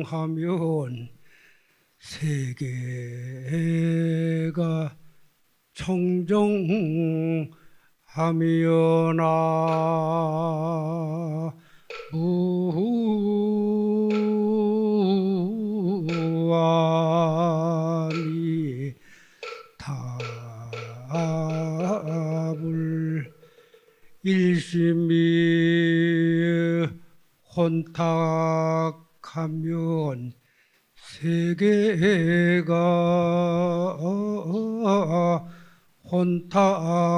청정하면 세계가 청정하며나 무아미 답을 일심이 혼탁하면 세계가 혼탁함이라나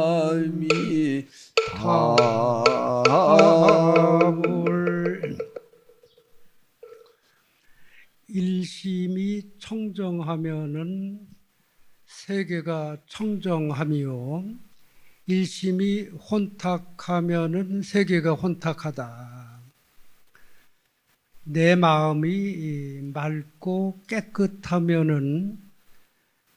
무아미 답을 일심이 청정하면은 세계가 청정하며 일심이 혼탁하면은 세계가 혼탁하다. 내 마음이 맑고 깨끗하면은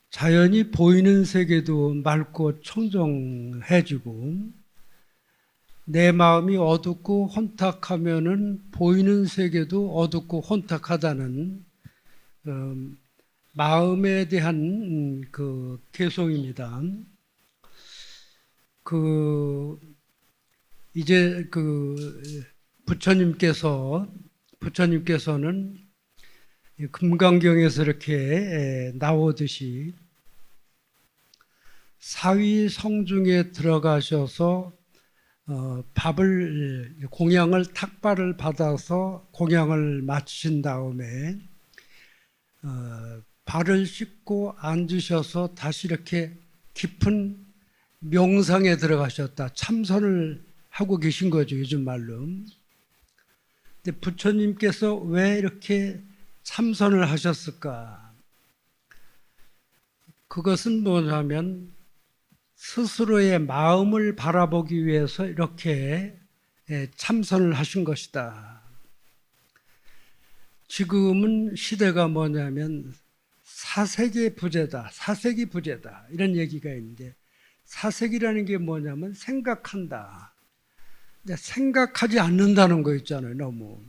자연히 보이는 세계도 맑고 청정해지고, 내 마음이 어둡고 혼탁하면은 보이는 세계도 어둡고 혼탁하다는 마음에 대한 그 개송입니다. 이제 부처님께서는 금강경에서 이렇게 나오듯이 사위 성중에 들어가셔서 밥을 공양을 탁발을 받아서 공양을 마치신 다음에 발을 씻고 앉으셔서 다시 이렇게 깊은 명상에 들어가셨다. 참선을 하고 계신 거죠, 요즘 말로. 근데 부처님께서 왜 이렇게 참선을 하셨을까? 그것은 뭐냐면 스스로의 마음을 바라보기 위해서 이렇게 참선을 하신 것이다. 지금은 시대가 뭐냐면 사색의 부재다, 사색이 부재다, 이런 얘기가 있는데, 사색이라는 게 뭐냐면 생각한다. 근데 생각하지 않는다는 거 있잖아요, 너무.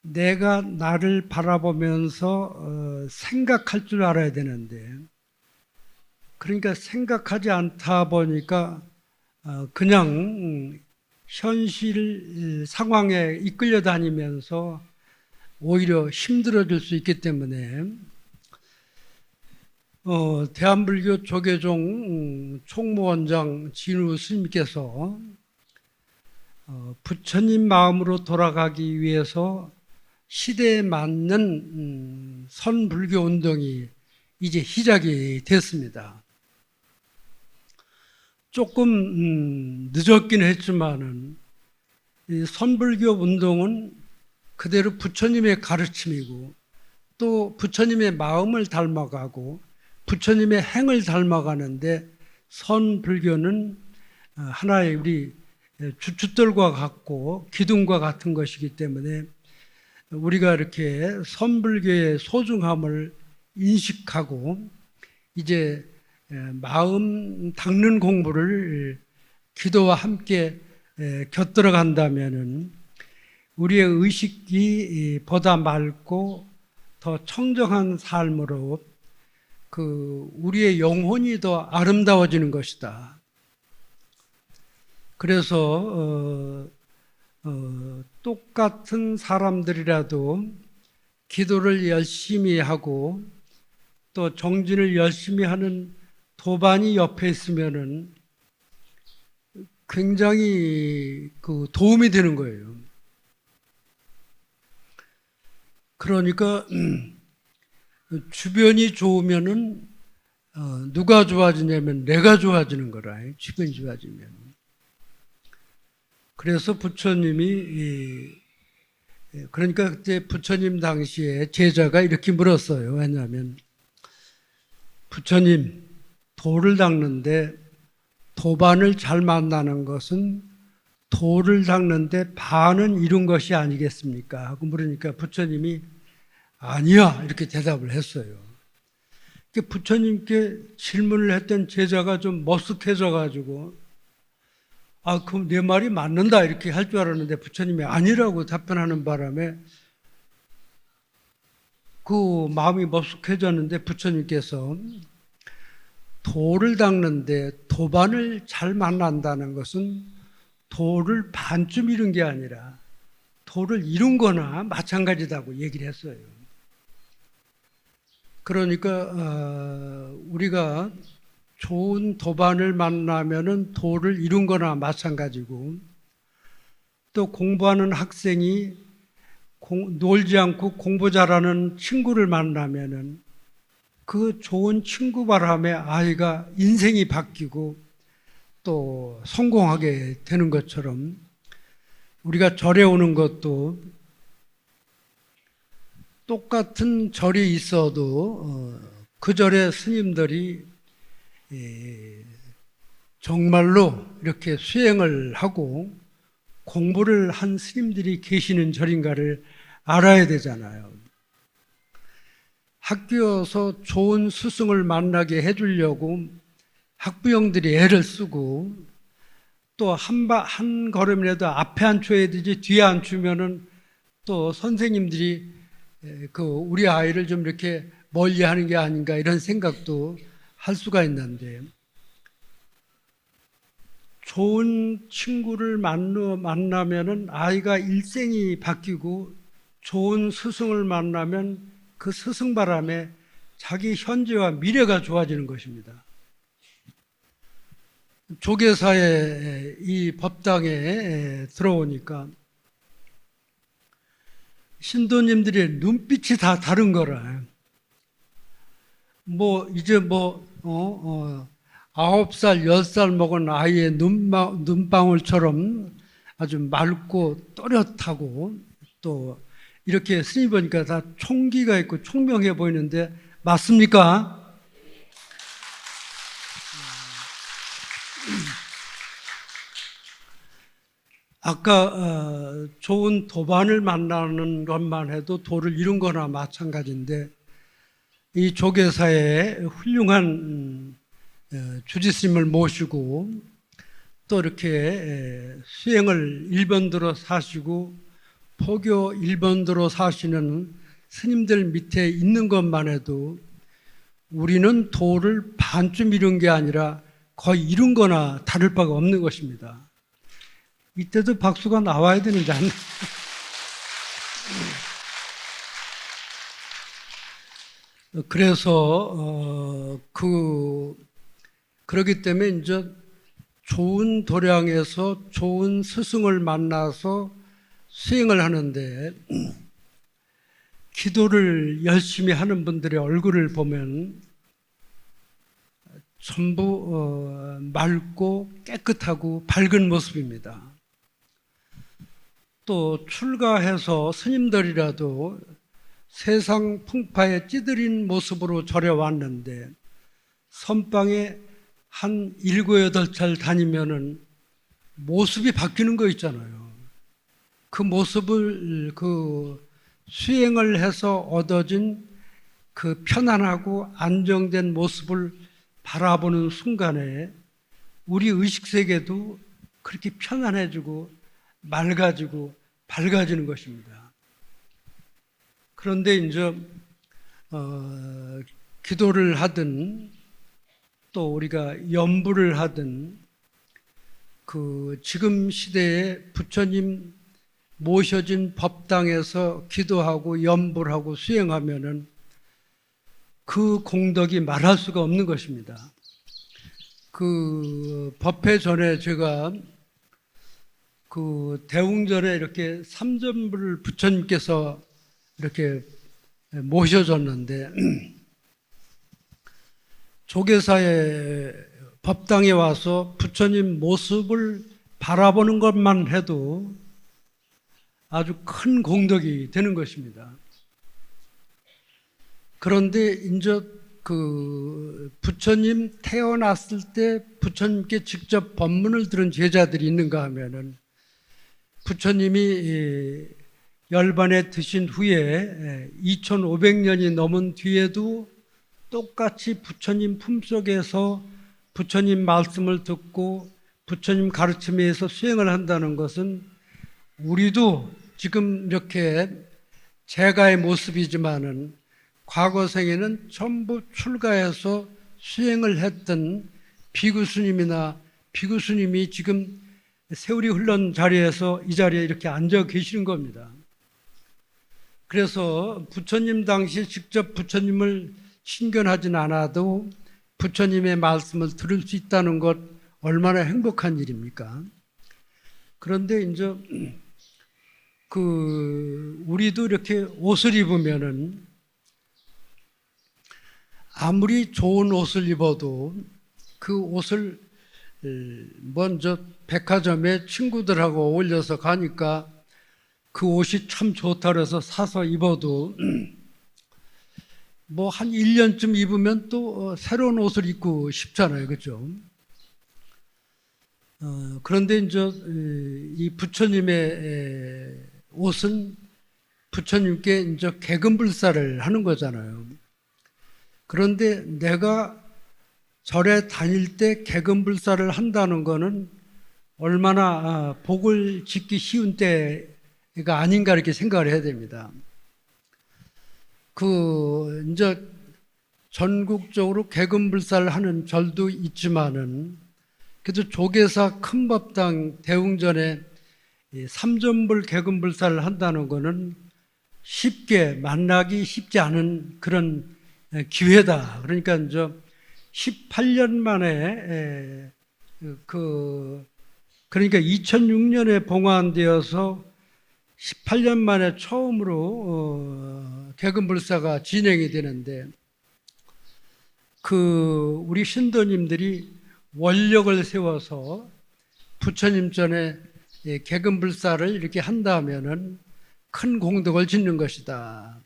내가 나를 바라보면서 생각할 줄 알아야 되는데, 그러니까 생각하지 않다 보니까 그냥 현실 상황에 이끌려 다니면서 오히려 힘들어질 수 있기 때문에 대한불교 조계종 총무원장 진우 스님께서 부처님 마음으로 돌아가기 위해서 시대에 맞는 선불교 운동이 이제 시작이 됐습니다. 조금 늦었긴 했지만은 이 선불교 운동은 그대로 부처님의 가르침이고 또 부처님의 마음을 닮아가고 부처님의 행을 닮아가는데, 선불교는 하나의 우리 주춧돌과 같고 기둥과 같은 것이기 때문에 우리가 이렇게 선불교의 소중함을 인식하고 이제 마음 닦는 공부를 기도와 함께 곁들여 간다면은 우리의 의식이 보다 맑고 더 청정한 삶으로 우리의 영혼이 더 아름다워지는 것이다. 그래서 똑같은 사람들이라도 기도를 열심히 하고 또 정진을 열심히 하는 도반이 옆에 있으면은 굉장히 도움이 되는 거예요. 그러니까 주변이 좋으면은 누가 좋아지냐면 내가 좋아지는 거라. 주변이 좋아지면. 그래서 부처님이 그러니까 그때 부처님 당시에 제자가 이렇게 물었어요. 왜냐하면 부처님, 도를 닦는데 도반을 잘 만나는 것은 도를 닦는데 반은 이룬 것이 아니겠습니까? 하고 물으니까 부처님이 아니야 이렇게 대답을 했어요. 부처님께 질문을 했던 제자가 좀 머쓱해져 가지고 그럼 내 말이 맞는다 이렇게 할 줄 알았는데 부처님이 아니라고 답변하는 바람에 그 마음이 머쓱해졌는데 부처님께서 도를 닦는데 도반을 잘 만난다는 것은 도를 반쯤 이룬 게 아니라 도를 이룬 거나 마찬가지다고 얘기를 했어요. 그러니까 우리가 좋은 도반을 만나면은 도를 이룬 거나 마찬가지고, 또 공부하는 학생이 놀지 않고 공부 잘하는 친구를 만나면은 그 좋은 친구 바람에 아이가 인생이 바뀌고 또 성공하게 되는 것처럼, 우리가 절에 오는 것도 똑같은 절이 있어도 그 절의 스님들이 정말로 이렇게 수행을 하고 공부를 한 스님들이 계시는 절인가를 알아야 되잖아요. 학교에서 좋은 스승을 만나게 해주려고 학부형들이 애를 쓰고, 또 한 걸음이라도 앞에 앉혀야 되지 뒤에 앉추면은 또 선생님들이 우리 아이를 좀 이렇게 멀리 하는 게 아닌가 이런 생각도 할 수가 있는데, 좋은 친구를 만나면은 아이가 일생이 바뀌고, 좋은 스승을 만나면 그 스승 바람에 자기 현재와 미래가 좋아지는 것입니다. 조계사의 이 법당에 들어오니까 신도님들의 눈빛이 다 다른 거라. 이제 9살, 10살 먹은 아이의 눈방울처럼 아주 맑고 또렷하고, 또 이렇게 스님 보니까 다 총기가 있고 총명해 보이는데 맞습니까? 아까 좋은 도반을 만나는 것만 해도 도를 이룬 거나 마찬가지인데, 이 조계사에 훌륭한 주지스님을 모시고 또 이렇게 수행을 일본도로 사시고 포교 일본도로 사시는 스님들 밑에 있는 것만 해도 우리는 도를 반쯤 이룬 게 아니라 거의 이룬 거나 다를 바가 없는 것입니다. 이때도 박수가 나와야 되는지 안 그래서 그렇기 때문에 이제 좋은 도량에서 좋은 스승을 만나서 수행을 하는데, 기도를 열심히 하는 분들의 얼굴을 보면 전부 맑고 깨끗하고 밝은 모습입니다. 또 출가해서 스님들이라도 세상 풍파에 찌들인 모습으로 절에 왔는데, 선방에 한 7, 8차를 다니면은 모습이 바뀌는 거 있잖아요. 그 모습을 수행을 해서 얻어진 그 편안하고 안정된 모습을 바라보는 순간에 우리 의식세계도 그렇게 편안해지고 맑아지고 밝아지는 것입니다. 그런데 이제 기도를 하든 또 우리가 염불을 하든 지금 시대에 부처님 모셔진 법당에서 기도하고 염불하고 수행하면은 그 공덕이 말할 수가 없는 것입니다. 법회 전에 제가 대웅전에 이렇게 삼전불을 부처님께서 이렇게 모셔졌는데, 조계사의 법당에 와서 부처님 모습을 바라보는 것만 해도 아주 큰 공덕이 되는 것입니다. 그런데 이제 부처님 태어났을 때 부처님께 직접 법문을 들은 제자들이 있는가 하면은, 부처님이 열반에 드신 후에 2500년이 넘은 뒤에도 똑같이 부처님 품속에서 부처님 말씀을 듣고 부처님 가르침에 의해서 수행을 한다는 것은 우리도 지금 이렇게 제가의 모습이지만은 과거 생에는 전부 출가해서 수행을 했던 비구 스님이나 비구 스님이 지금 세월이 흘른 자리에서 이 자리에 이렇게 앉아 계시는 겁니다. 그래서 부처님 당시 직접 부처님을 신견하진 않아도 부처님의 말씀을 들을 수 있다는 것 얼마나 행복한 일입니까? 그런데 이제 우리도 이렇게 옷을 입으면은 아무리 좋은 옷을 입어도 그 옷을 먼저 백화점에 친구들하고 어울려서 가니까 그 옷이 참 좋다 그래서 사서 입어도 뭐 한 1년쯤 입으면 또 새로운 옷을 입고 싶잖아요. 그렇죠? 그런데 이제 이 부처님의 옷은 부처님께 이제 개금불사를 하는 거잖아요. 그런데 내가 절에 다닐 때 개금불사를 한다는 거는 얼마나 복을 짓기 쉬운 때가 아닌가 이렇게 생각을 해야 됩니다. 이제 전국적으로 개금불사를 하는 절도 있지만은 그래도 조계사 큰법당 대웅전에 삼전불 개금불사를 한다는 거는 쉽게 만나기 쉽지 않은 그런 기회다. 그러니까 이제 18년 만에 그러니까 2006년에 봉안되어서 18년 만에 처음으로 개금불사가 진행이 되는데 우리 신도님들이 원력을 세워서 부처님 전에 개금불사를 이렇게 한다면은 큰 공덕을 짓는 것이다.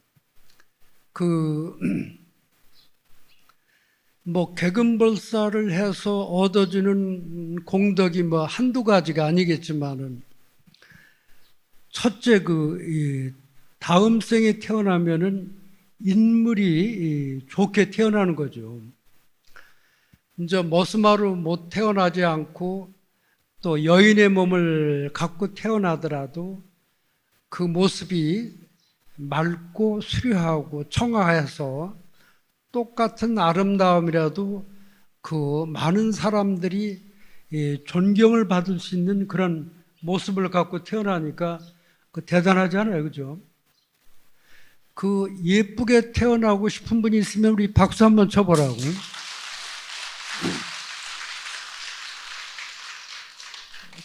뭐 개금불사를 해서 얻어지는 공덕이 뭐 한두 가지가 아니겠지만은 첫째 다음 생에 태어나면은 인물이 좋게 태어나는 거죠. 이제 머스마로 못 태어나지 않고 또 여인의 몸을 갖고 태어나더라도 그 모습이 맑고 수려하고 청아해서 똑같은 아름다움이라도 많은 사람들이 존경을 받을 수 있는 그런 모습을 갖고 태어나니까 대단하지 않아요, 그죠? 예쁘게 태어나고 싶은 분이 있으면 우리 박수 한번 쳐보라고.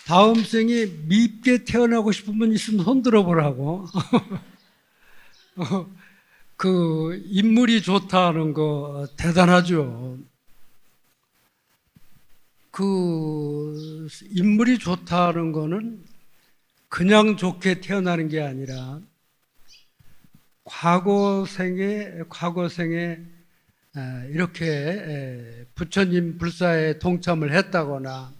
다음 생에 밉게 태어나고 싶은 분 있으면 손 들어보라고. 인물이 좋다는 거 대단하죠. 인물이 좋다는 거는 그냥 좋게 태어나는 게 아니라 과거 생에 이렇게 부처님 불사에 동참을 했다거나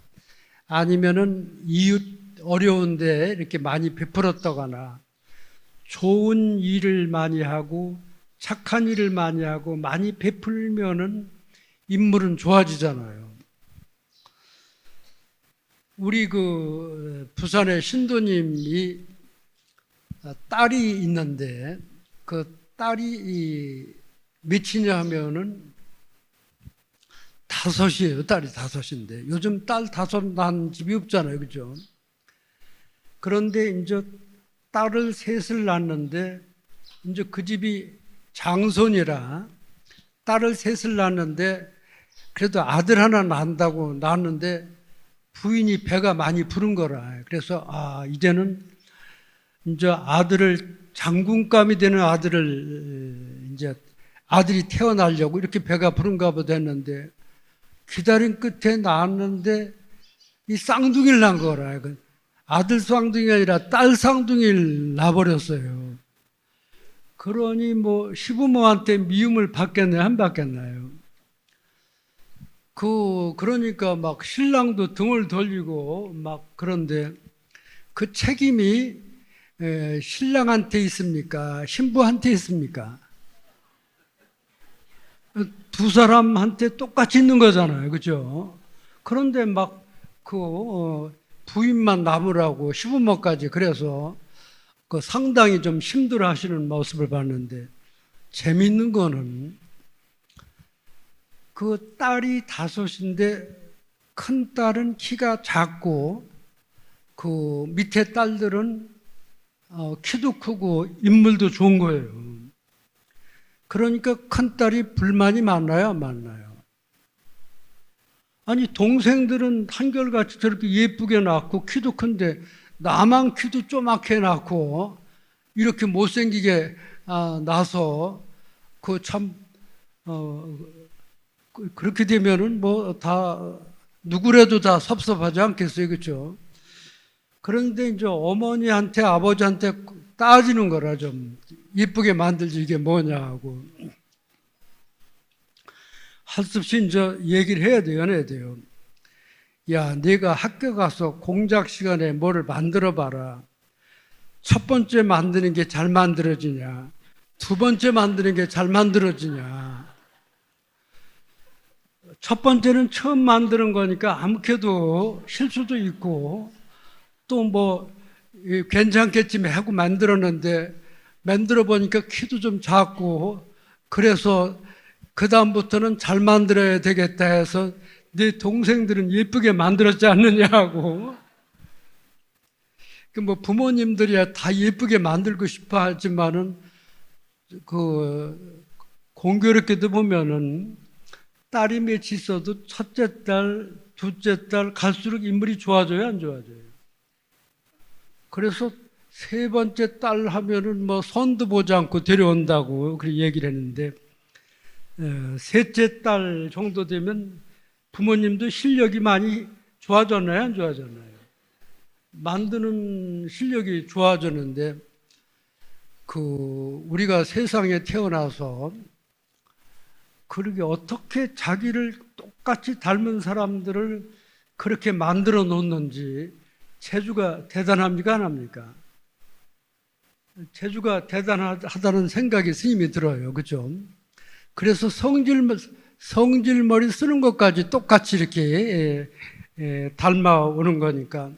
아니면은 이웃 어려운데 이렇게 많이 베풀었다거나 좋은 일을 많이 하고 착한 일을 많이 하고 많이 베풀면은 인물은 좋아지잖아요. 우리 부산의 신도님이 딸이 있는데 딸이 몇이냐 하면은 5이에요. 딸이 5인데 요즘 딸 5 난 집이 없잖아요. 그죠? 그런데 이제 딸을 3을 낳았는데 이제 그 집이 장손이라 딸을 3을 낳았는데 그래도 아들 하나 낳는다고 낳았는데 부인이 배가 많이 부른 거라. 그래서 이제는 이제 장군감이 되는 이제 아들이 태어나려고 이렇게 배가 부른가 보다 했는데 기다린 끝에 낳았는데 이 쌍둥이를 낳은 거라. 아들 쌍둥이가 아니라 딸 쌍둥이를 낳아버렸어요. 그러니 뭐 시부모한테 미움을 받겠나요? 안 받겠나요? 그러니까 막 신랑도 등을 돌리고 막 그런데 그 책임이 신랑한테 있습니까? 신부한테 있습니까? 두 사람한테 똑같이 있는 거잖아요. 그죠? 그런데 막 부인만 남으라고 시부모까지 그래서 상당히 좀 힘들어 하시는 모습을 봤는데, 재밌는 거는 딸이 5인데 큰 딸은 키가 작고 밑에 딸들은 키도 크고 인물도 좋은 거예요. 그러니까 큰 딸이 불만이 많나요, 안 많나요? 아니, 동생들은 한결같이 저렇게 예쁘게 낳고 키도 큰데 나만 키도 조그맣게 낳고 이렇게 못생기게 나서 그렇게 되면은 누구라도 다 섭섭하지 않겠어요, 그렇죠? 그런데 이제 어머니한테 아버지한테 따지는 거라, 좀 예쁘게 만들지 이게 뭐냐 하고 할 수 없이 이제 얘기를 해야 돼요. 야, 네가 학교 가서 공작 시간에 뭐를 만들어 봐라. 첫 번째 만드는 게 잘 만들어지냐, 두 번째 만드는 게 잘 만들어지냐. 첫 번째는 처음 만드는 거니까 아무래도 실수도 있고 또 괜찮겠지 하고 만들었는데, 만들어 보니까 키도 좀 작고, 그래서 그 다음부터는 잘 만들어야 되겠다 해서 네 동생들은 예쁘게 만들었지 않느냐고. 부모님들이야 다 예쁘게 만들고 싶어 하지만은 공교롭게도 보면은 딸이 맺이 있어도 첫째 딸, 둘째 딸 갈수록 인물이 좋아져요, 안 좋아져요? 그래서 세 번째 딸 하면은 손도 보지 않고 데려온다고 그렇게 얘기를 했는데, 셋째 딸 정도 되면 부모님도 실력이 많이 좋아졌나요, 안 좋아졌나요? 만드는 실력이 좋아졌는데, 우리가 세상에 태어나서 그렇게 어떻게 자기를 똑같이 닮은 사람들을 그렇게 만들어 놓는지 재주가 대단합니까, 안 합니까? 재주가 대단하다는 생각이 스님이 들어요. 그죠? 그래서 성질머리 쓰는 것까지 똑같이 이렇게 닮아오는 거니까.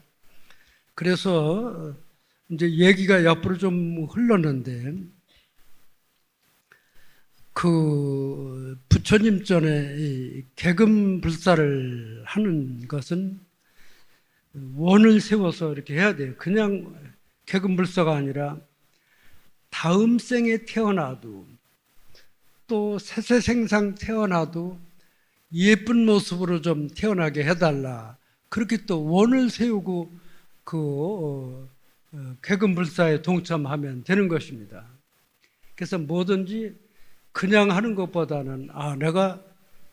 그래서 이제 얘기가 옆으로 좀 흘렀는데, 부처님 전에 개금불사를 하는 것은 원을 세워서 이렇게 해야 돼요. 그냥 개금불사가 아니라 다음 생에 태어나도 또 세세생상 태어나도 예쁜 모습으로 좀 태어나게 해달라. 그렇게 또 원을 세우고 개금불사에 동참하면 되는 것입니다. 그래서 뭐든지 그냥 하는 것보다는 내가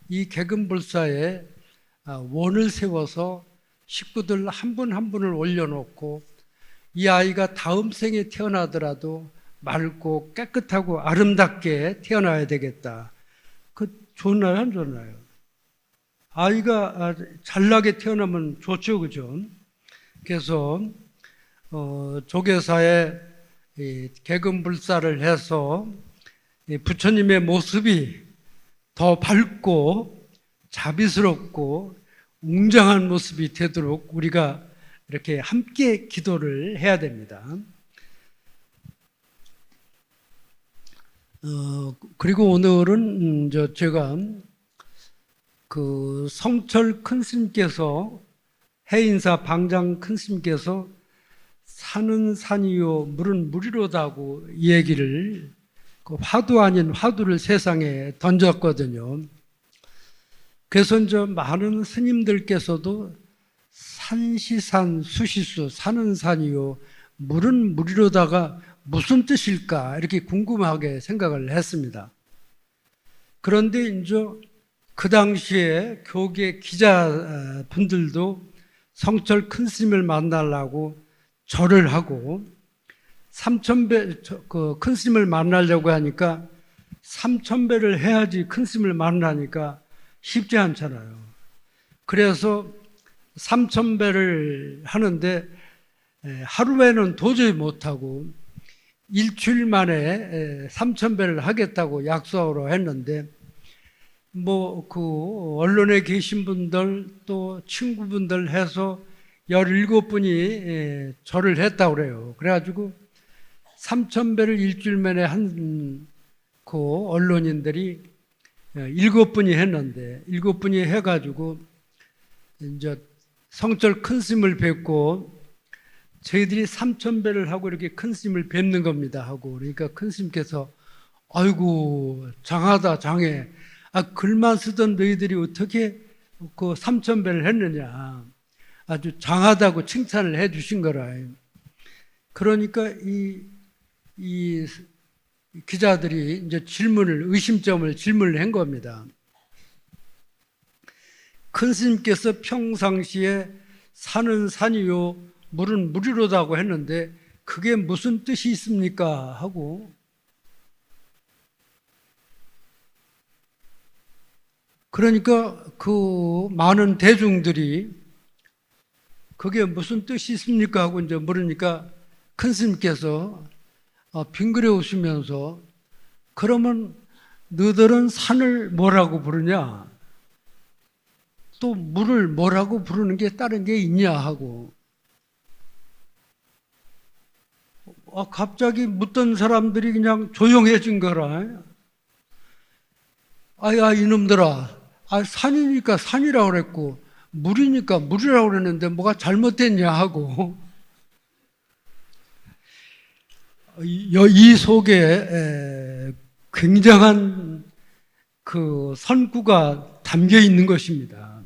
이 개금불사에 원을 세워서 식구들 한 분 한 분을 올려놓고 이 아이가 다음 생에 태어나더라도 맑고 깨끗하고 아름답게 태어나야 되겠다. 좋나요, 안 좋나요? 아이가 잘나게 태어나면 좋죠, 그죠? 그래서 조계사에 개금불사를 해서 부처님의 모습이 더 밝고 자비스럽고 웅장한 모습이 되도록 우리가 이렇게 함께 기도를 해야 됩니다. 그리고 오늘은 제가 성철 큰 스님께서, 해인사 방장 큰 스님께서 산은 산이요 물은 물이로다고 이 얘기를, 화두 아닌 화두를 세상에 던졌거든요. 그래서 이제 많은 스님들께서도 산시산 수시수, 산은 산이요 물은 물이로다가 무슨 뜻일까 이렇게 궁금하게 생각을 했습니다. 그런데 이제 그 당시에 교계 기자분들도 성철 큰 스님을 만나려고 절을 하고, 3,000배 큰 스님을 만나려고 하니까 3,000배를 해야지 큰 스님을 만나니까 쉽지 않잖아요. 그래서 3,000배를 하는데 하루에는 도저히 못하고 일주일 만에 3,000배를 하겠다고 약속으로 했는데 뭐 그 언론에 계신 분들 또 친구분들 해서 17분이 절을 했다고 그래요. 그래가지고 3,000배를 일주일 만에 한 그 언론인들이 7분이 했는데 7분이 해가지고 이제 성철 큰 스님을 뵙고 저희들이 3,000배를 하고 이렇게 큰 스님을 뵙는 겁니다 하고 그러니까 큰 스님께서 아이고 장하다 장해 글만 쓰던 너희들이 어떻게 그 3,000배를 했느냐 아주 장하다고 칭찬을 해 주신 거라. 그러니까 이 기자들이 이제 의심점을 질문을 한 겁니다. 큰 스님께서 평상시에 산은 산이요 물은 물이로다고 했는데 그게 무슨 뜻이 있습니까? 하고 그러니까 그 많은 대중들이 그게 무슨 뜻이 있습니까? 하고 이제 물으니까 큰 스님께서 빙그레 웃으면서 그러면 너희들은 산을 뭐라고 부르냐? 또 물을 뭐라고 부르는 게 다른 게 있냐? 하고 갑자기 묻던 사람들이 그냥 조용해진 거라. 아야 이놈들아 산이니까 산이라고 그랬고 물이니까 물이라고 그랬는데 뭐가 잘못됐냐 하고 이 속에 굉장한 그 선구가 담겨 있는 것입니다.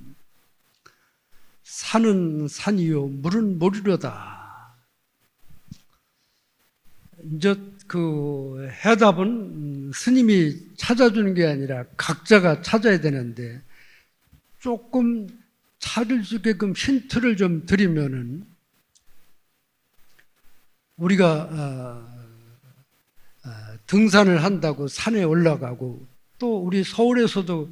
산은 산이요 물은 물이로다. 이제 그 해답은 스님이 찾아주는 게 아니라 각자가 찾아야 되는데 조금 찾을 수 있게끔 힌트를 좀 드리면은 우리가 등산을 한다고 산에 올라가고 또 우리 서울에서도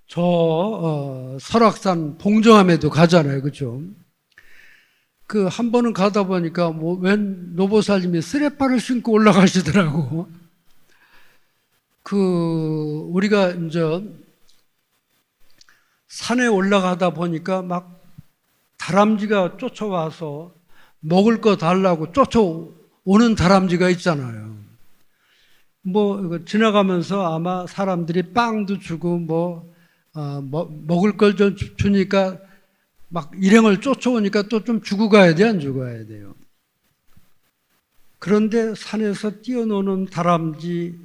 저 설악산 봉정암에도 가잖아요, 그렇죠? 그 한 번은 가다 보니까 뭐 웬 노보살님이 쓰레빠를 신고 올라가시더라고. 그 우리가 이제 산에 올라가다 보니까 막 다람쥐가 쫓아와서 먹을 거 달라고 쫓아오는 다람쥐가 있잖아요. 뭐 지나가면서 아마 사람들이 빵도 주고 먹을 걸 좀 주니까 막 일행을 쫓아오니까 또 좀 주고 가야 돼, 안 주고 가야 돼요. 그런데 산에서 뛰어노는 다람쥐,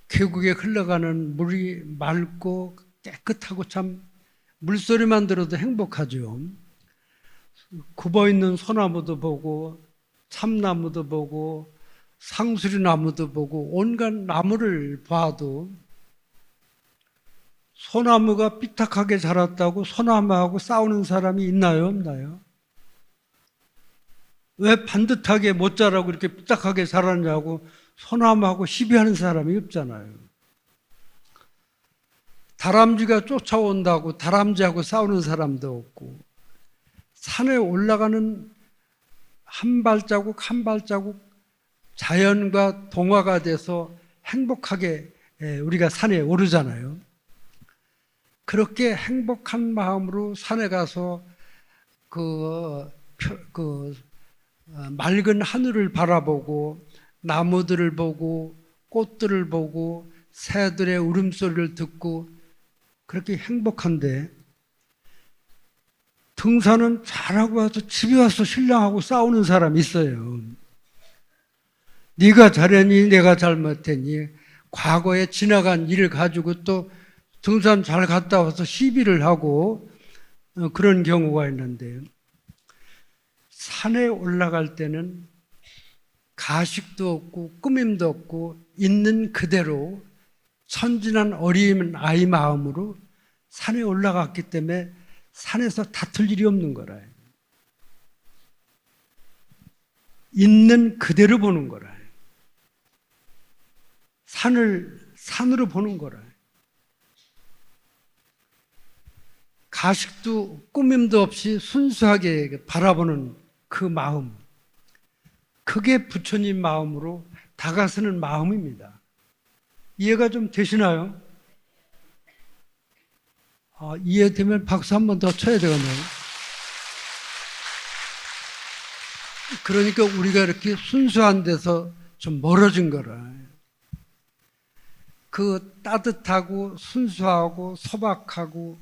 계곡에 흘러가는 물이 맑고 깨끗하고 참 물소리만 들어도 행복하죠. 굽어있는 소나무도 보고 참나무도 보고 상수리나무도 보고 온갖 나무를 봐도 소나무가 삐딱하게 자랐다고 소나무하고 싸우는 사람이 있나요? 없나요? 왜 반듯하게 못 자라고 이렇게 삐딱하게 자랐냐고 소나무하고 시비하는 사람이 없잖아요. 다람쥐가 쫓아온다고 다람쥐하고 싸우는 사람도 없고 산에 올라가는 한 발자국 한 발자국 자연과 동화가 돼서 행복하게 우리가 산에 오르잖아요. 그렇게 행복한 마음으로 산에 가서 맑은 하늘을 바라보고 나무들을 보고 꽃들을 보고 새들의 울음소리를 듣고 그렇게 행복한데 등산은 잘하고 와서 집에 와서 신랑하고 싸우는 사람이 있어요. 네가 잘했니? 내가 잘못했니? 과거에 지나간 일을 가지고 또 등산 잘 갔다 와서 시비를 하고 그런 경우가 있는데 산에 올라갈 때는 가식도 없고 꾸밈도 없고 있는 그대로 천진한 어린 아이 마음으로 산에 올라갔기 때문에 산에서 다툴 일이 없는 거라. 있는 그대로 보는 거라. 산을 산으로 보는 거라. 가식도 꾸밈도 없이 순수하게 바라보는 그 마음, 그게 부처님 마음으로 다가서는 마음입니다. 이해가 좀 되시나요? 이해되면 박수 한 번 더 쳐야 되겠네요. 그러니까 우리가 이렇게 순수한 데서 좀 멀어진 거라. 그 따뜻하고 순수하고 소박하고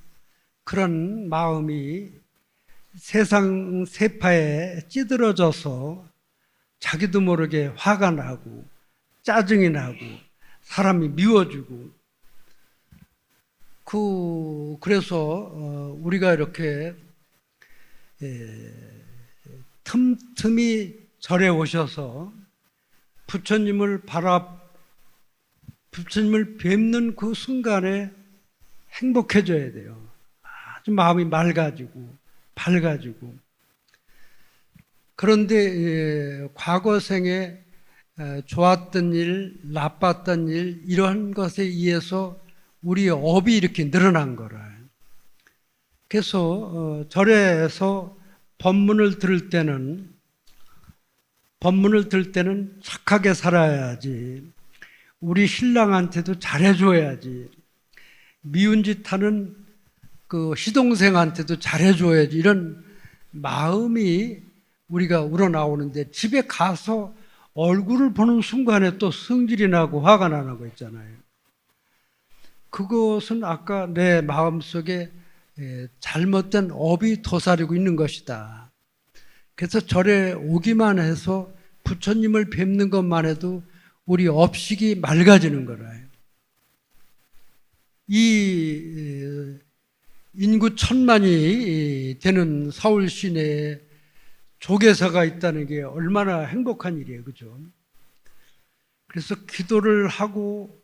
그런 마음이 세상 세파에 찌들어져서 자기도 모르게 화가 나고 짜증이 나고 사람이 미워지고 그래서 우리가 이렇게 틈틈이 절에 오셔서 부처님을 뵙는 그 순간에 행복해져야 돼요. 아주 마음이 맑아지고 밝아지고. 그런데 과거 생에 좋았던 일, 나빴던 일 이러한 것에 의해서 우리의 업이 이렇게 늘어난 거라. 그래서 절에서 법문을 들을 때는 착하게 살아야지. 우리 신랑한테도 잘해줘야지. 미운 짓 하는 그 시동생한테도 잘해줘야지. 이런 마음이 우리가 우러나오는데 집에 가서 얼굴을 보는 순간에 또 성질이 나고 화가 나는 거 있잖아요. 그것은 아까 내 마음속에 잘못된 업이 도사리고 있는 것이다. 그래서 절에 오기만 해서 부처님을 뵙는 것만 해도 우리 업식이 맑아지는 거라요. 이 인구 1000만이 되는 서울 시내에 조계사가 있다는 게 얼마나 행복한 일이에요. 그죠? 그래서 기도를 하고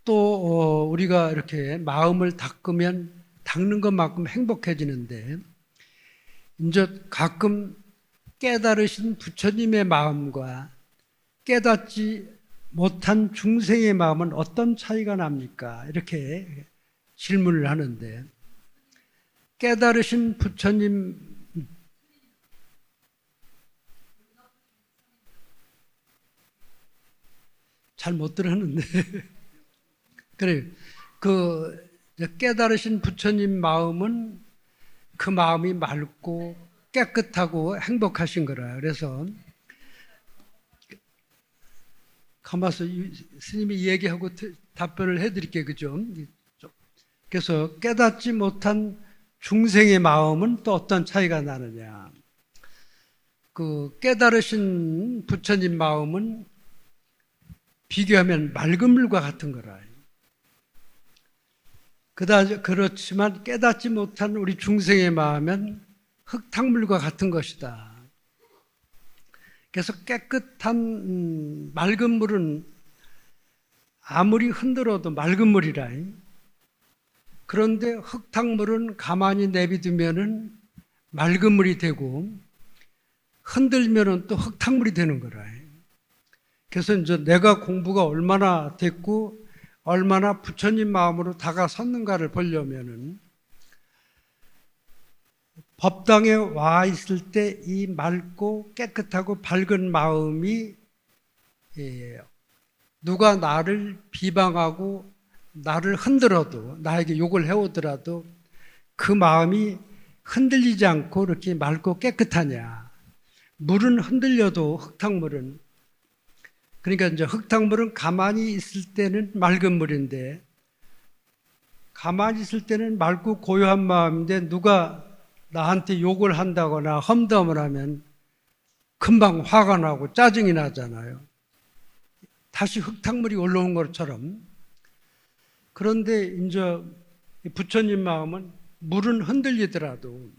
또 우리가 이렇게 마음을 닦는 것만큼 행복해지는데, 이제 가끔 깨달으신 부처님의 마음과 깨닫지 못한 중생의 마음은 어떤 차이가 납니까? 이렇게 질문을 하는데, 깨달으신 부처님 잘 못 들었는데 그래, 그 깨달으신 부처님 마음은 그 마음이 맑고 깨끗하고 행복하신 거라. 그래서 가만서 스님이 얘기하고 답변을 해드릴게요. 그죠? 그래서 깨닫지 못한 중생의 마음은 또 어떤 차이가 나느냐. 그 깨달으신 부처님 마음은 비교하면 맑은 물과 같은 거라. 그렇지만 깨닫지 못한 우리 중생의 마음은 흙탕물과 같은 것이다. 그래서 깨끗한 맑은 물은 아무리 흔들어도 맑은 물이라. 그런데 흙탕물은 가만히 내비두면은 맑은 물이 되고 흔들면은 또 흙탕물이 되는 거라. 그래서 이제 내가 공부가 얼마나 됐고 얼마나 부처님 마음으로 다가섰는가를 보려면은 법당에 와 있을 때 이 맑고 깨끗하고 밝은 마음이 누가 나를 비방하고 나를 흔들어도, 나에게 욕을 해오더라도 그 마음이 흔들리지 않고 이렇게 맑고 깨끗하냐. 물은 흔들려도 흙탕물은, 그러니까 이제 흙탕물은 가만히 있을 때는 맑은 물인데, 가만히 있을 때는 맑고 고요한 마음인데 누가 나한테 욕을 한다거나 험담을 하면 금방 화가 나고 짜증이 나잖아요. 다시 흙탕물이 올라온 것처럼. 그런데 이제 부처님 마음은 물은 흔들리더라도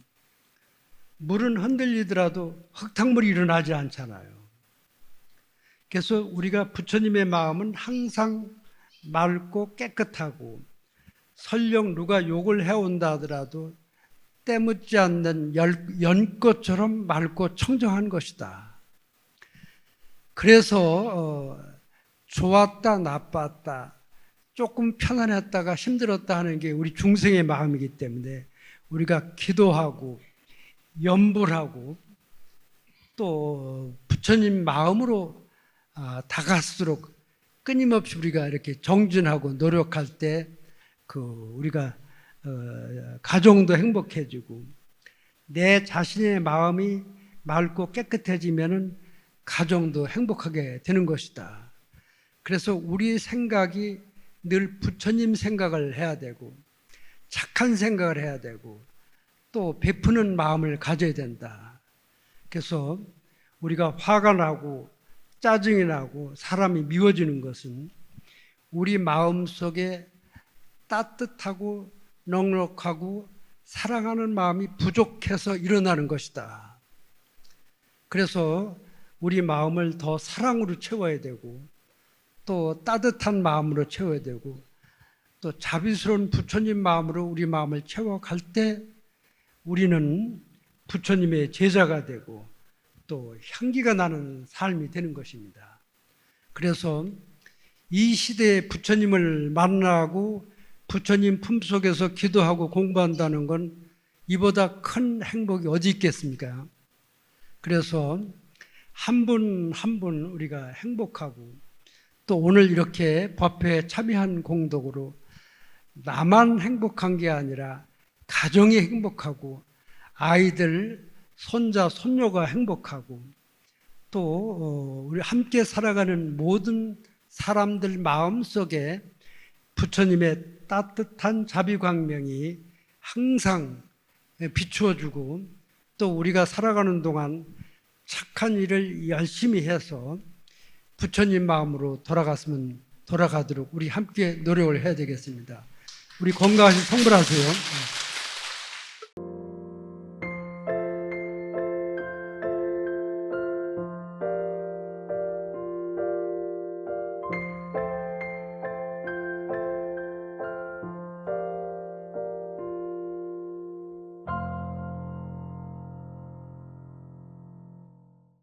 흙탕물이 일어나지 않잖아요. 그래서 우리가 부처님의 마음은 항상 맑고 깨끗하고, 설령 누가 욕을 해온다 하더라도 때묻지 않는 연꽃처럼 맑고 청정한 것이다. 그래서 좋았다 나빴다, 조금 편안했다가 힘들었다 하는 게 우리 중생의 마음이기 때문에 우리가 기도하고 염불하고 또 부처님 마음으로 다가갈수록 끊임없이 우리가 이렇게 정진하고 노력할 때 우리가 가정도 행복해지고 내 자신의 마음이 맑고 깨끗해지면은 가정도 행복하게 되는 것이다. 그래서 우리 생각이 늘 부처님 생각을 해야 되고 착한 생각을 해야 되고 또 베푸는 마음을 가져야 된다. 그래서 우리가 화가 나고 짜증이 나고 사람이 미워지는 것은 우리 마음속에 따뜻하고 넉넉하고 사랑하는 마음이 부족해서 일어나는 것이다. 그래서 우리 마음을 더 사랑으로 채워야 되고 또 따뜻한 마음으로 채워야 되고 또 자비스러운 부처님 마음으로 우리 마음을 채워갈 때 우리는 부처님의 제자가 되고 또 향기가 나는 삶이 되는 것입니다. 그래서 이 시대에 부처님을 만나고 부처님 품속에서 기도하고 공부한다는 건 이보다 큰 행복이 어디 있겠습니까? 그래서 한 분 한 분 우리가 행복하고 또 오늘 이렇게 법회에 참여한 공덕으로 나만 행복한 게 아니라 가정이 행복하고 아이들, 손자, 손녀가 행복하고 또 우리 함께 살아가는 모든 사람들 마음속에 부처님의 따뜻한 자비광명이 항상 비추어주고 또 우리가 살아가는 동안 착한 일을 열심히 해서 부처님 마음으로 돌아가도록 우리 함께 노력을 해야 되겠습니다. 우리 건강하신 성불하세요.